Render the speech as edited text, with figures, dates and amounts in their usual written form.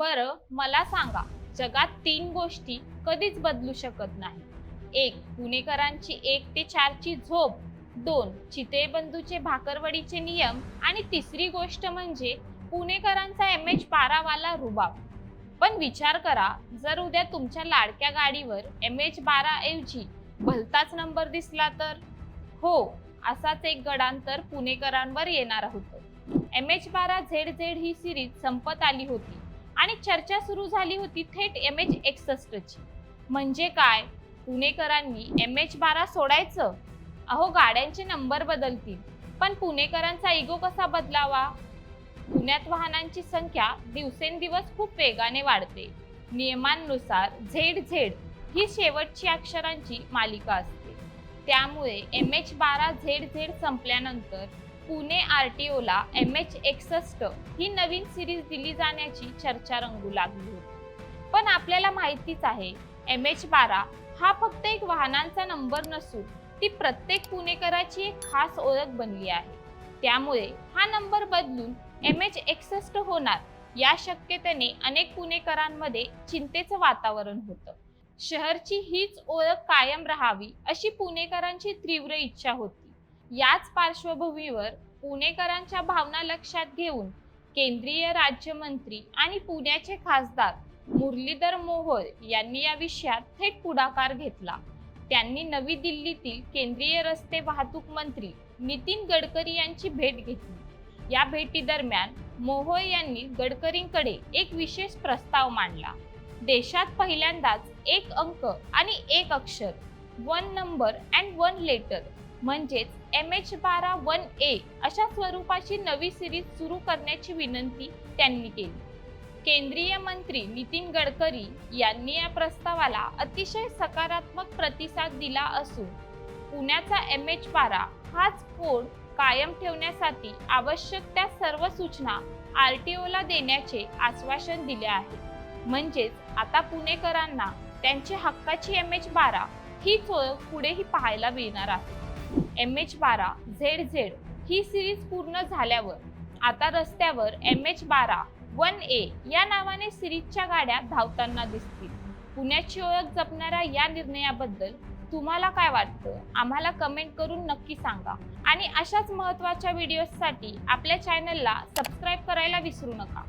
बरं मला सांगा, जगात 3 गोष्टी कधीच बदलू शकत नाही. 1. पुणेकरांची 1 ते 4 ची झोप. 2. चितेबंधूचे भाकरवडीचे नियम. आणि तिसरी गोष्ट म्हणजे पुणेकरांचा MH12 वाला रुबाब. पण विचार करा, जर उद्या तुमच्या लाडक्या गाडीवर MH12 ऐवजी भलताच नंबर दिसला तर? हो, असाच एक गडांतर पुणेकरांवर येणार होतं. MH12ZZ ही सिरीज संपत आली होती आणि चर्चा सुरू झाली होती थेट MH61 ची. म्हणजे काय, पुणेकरांनी MH12 सोडायचं? अहो, गाड्यांचे नंबर बदलतील, पण पुणेकरांचा इगो कसा बदलावा? पुण्यात वाहनांची संख्या दिवसेंदिवस खूप वेगाने वाढते. नियमांनुसार ZZ ही शेवटची अक्षरांची मालिका असते. त्यामुळे MH12ZZ संपल्यानंतर पुणे RTOला MH61 ही नवीन सिरीज दिली जाण्याची चर्चा रंगू लागली होती. पण आपल्याला माहितीच आहे, MH12 हा फक्त एक वाहनांचा नंबर नसून ती प्रत्येक पुणेकराची एक खास ओळख बनली आहे. त्यामुळे हा नंबर बदलून MH61 होणार या शक्यतेने अनेक पुणेकरांमध्ये चिंतेचं वातावरण होतं. शहरची हीच ओळख कायम राहावी अशी पुणेकरांची तीव्र इच्छा होती. याच पार्श्वभूमीवर पुणेकरांच्या भावना लक्षात घेऊन केंद्रीय राज्यमंत्री आणि पुण्याचे खासदार मुरलीधर मोहोळ यांनी या विषयात थेट पुढाकार घेतला. त्यांनी नवी दिल्लीतील केंद्रीय रस्ते वाहतूक मंत्री नितीन गडकरी यांची भेट घेतली. या भेटीदरम्यान मोहोळ यांनी गडकरींकडे एक विशेष प्रस्ताव मांडला. देशात पहिल्यांदाच 1 अंक आणि 1 अक्षर, 1 नंबर अँड 1 लेटर म्हणजेच MH12 1A अशा स्वरूपाची नवी सिरीज सुरू करण्याची विनंती त्यांनी केली. केंद्रीय मंत्री नितीन गडकरी यांनी या प्रस्तावाला अतिशय सकारात्मक प्रतिसाद दिला असून पुण्याचा MH12 हाच कोड कायम ठेवण्यासाठी आवश्यक त्या सर्व सूचना RTOला देण्याचे आश्वासन दिले आहे. म्हणजेच आता पुणेकरांना त्यांची हक्काची MH12 हीच ओळख पुढेही पाहायला मिळणार आहे. MH12ZZ ही सिरीज पूर्ण झाल्यावर आता रस्त्यावर MH12 1A या नावाने सिरीजच्या गाड्या धावताना दिसतील. पुण्याची ओळख जपणाऱ्या या निर्णयाबद्दल तुम्हाला काय वाटतं? आम्हाला कमेंट करून नक्की सांगा. आणि अशाच महत्त्वाच्या व्हिडिओजसाठी आपल्या चॅनलला सबस्क्राईब करायला विसरू नका.